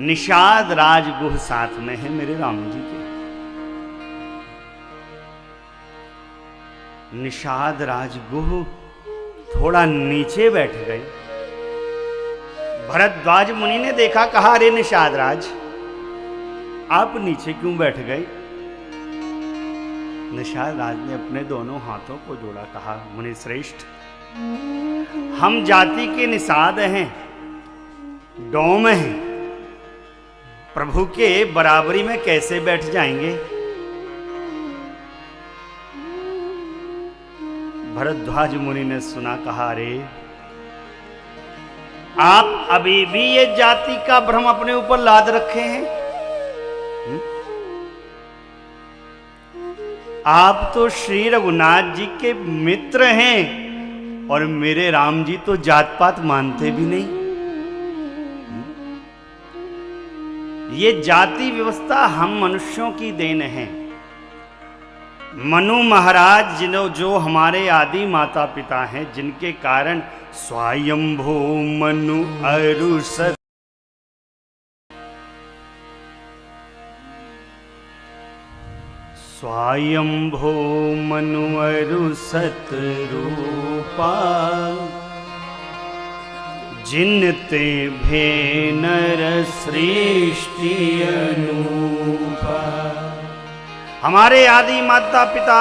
निषाद राजगुह साथ में है मेरे राम जी के। निषाद राजगुह थोड़ा नीचे बैठ गए। भरद्वाज मुनि ने देखा, कहा अरे निषाद राज, आप नीचे क्यों बैठ गए? निषाद राज ने अपने दोनों हाथों को जोड़ा, कहा मुनि श्रेष्ठ, हम जाति के निषाद हैं, डोम हैं, प्रभु के बराबरी में कैसे बैठ जाएंगे? भरद्वाज मुनि ने सुना, कहा अरे आप अभी भी ये जाति का भ्रम अपने ऊपर लाद रखे हैं। आप तो श्री रघुनाथ जी के मित्र हैं और मेरे राम जी तो जात पात मानते भी नहीं। ये जाति व्यवस्था हम मनुष्यों की देन है। मनु महाराज जो हमारे आदि माता पिता हैं, जिनके कारण स्वयंभू मनु अरुषत स्वयंभू मनु अरुषत रूपा जिनते भेनर सृष्टि अनूपा। हमारे आदि माता पिता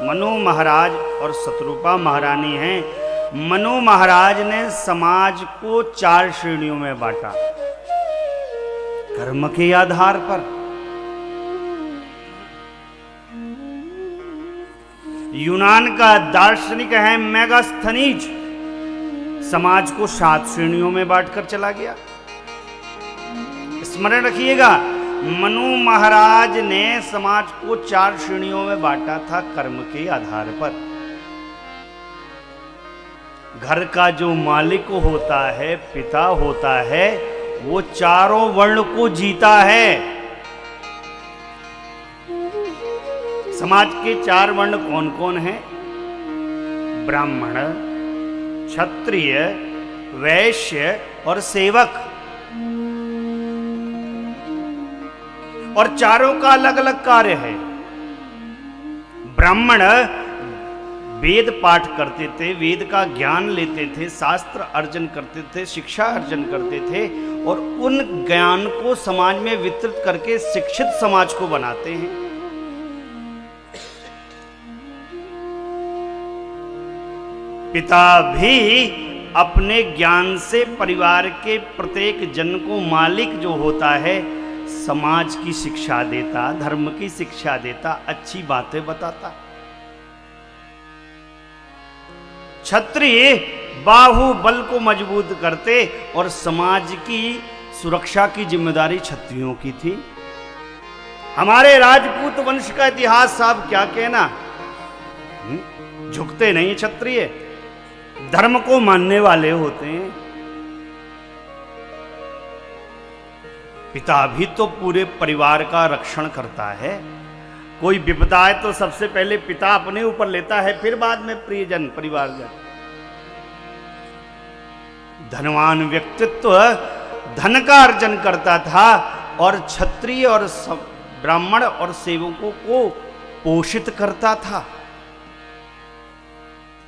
मनु महाराज और शत्रुपा महारानी हैं। मनु महाराज ने समाज को 4 श्रेणियों में बांटा, कर्म के आधार पर। यूनान का दार्शनिक है मेगास्थनीज, समाज को 7 श्रेणियों में बांटकर चला गया। स्मरण रखिएगा, मनु महाराज ने समाज को 4 श्रेणियों में बांटा था कर्म के आधार पर। घर का जो मालिक होता है, पिता होता है, वो चारों वर्ण को जीता है। समाज के 4 वर्ण कौन कौन हैं? ब्राह्मण, क्षत्रिय, वैश्य और सेवक। और चारों का अलग अलग कार्य है। ब्राह्मण वेद पाठ करते थे, वेद का ज्ञान लेते थे, शास्त्र अर्जन करते थे, शिक्षा अर्जन करते थे और उन ज्ञान को समाज में वितरित करके शिक्षित समाज को बनाते हैं। पिता भी अपने ज्ञान से परिवार के प्रत्येक जन को मालिक जो होता है, समाज की शिक्षा देता, धर्म की शिक्षा देता, अच्छी बातें बताता। क्षत्रिय बाहुबल को मजबूत करते और समाज की सुरक्षा की जिम्मेदारी क्षत्रियों की थी। हमारे राजपूत वंश का इतिहास साहब क्या कहना, झुकते नहीं क्षत्रिय, धर्म को मानने वाले होते हैं। पिता भी तो पूरे परिवार का रक्षण करता है। कोई विपदा है तो सबसे पहले पिता अपने ऊपर लेता है, फिर बाद में प्रियजन, परिवारजन। धनवान व्यक्तित्व धन का अर्जन करता था और क्षत्रिय और ब्राह्मण और सेवकों को पोषित करता था।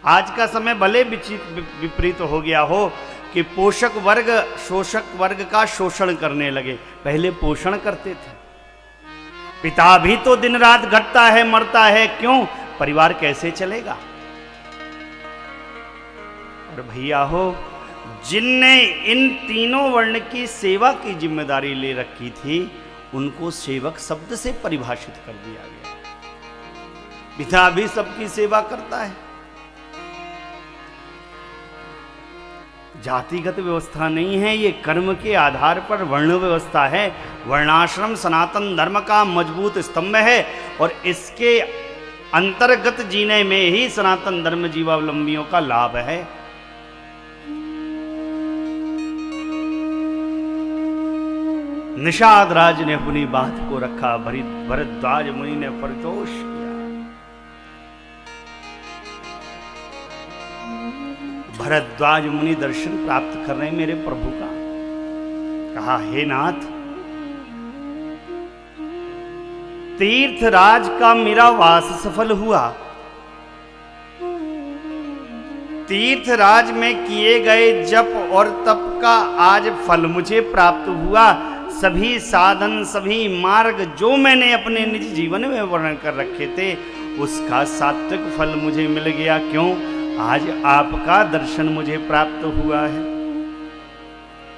आज का समय भले विपरीत हो गया हो कि पोषक वर्ग शोषक वर्ग का शोषण करने लगे, पहले पोषण करते थे। पिता भी तो दिन रात घटता है, मरता है, क्यों? परिवार कैसे चलेगा? और भैया हो, जिनने इन तीनों वर्ण की सेवा की जिम्मेदारी ले रखी थी, उनको सेवक शब्द से परिभाषित कर दिया गया। पिता भी सबकी सेवा करता है। जातिगत व्यवस्था नहीं है, ये कर्म के आधार पर वर्ण व्यवस्था है। वर्णाश्रम सनातन धर्म का मजबूत स्तंभ है और इसके अंतर्गत जीने में ही सनातन धर्म जीवावलंबियों का लाभ है। निषाद राज ने अपनी बात को रखा, भरद्वाज मुनि ने परतोष किया। भरद्वाज मुनि दर्शन प्राप्त कर रहे हैं मेरे प्रभु का। कहा, हे नाथ, तीर्थराज का मेरा वास सफल हुआ। तीर्थराज में किए गए जप और तप का आज फल मुझे प्राप्त हुआ। सभी साधन, सभी मार्ग जो मैंने अपने निज जीवन में वर्णन कर रखे थे, उसका सात्विक फल मुझे मिल गया। क्यों? आज आपका दर्शन मुझे प्राप्त हुआ है।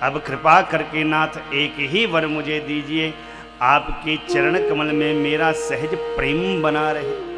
अब कृपा करके नाथ एक ही वर मुझे दीजिए, आपके चरण कमल में मेरा सहज प्रेम बना रहे।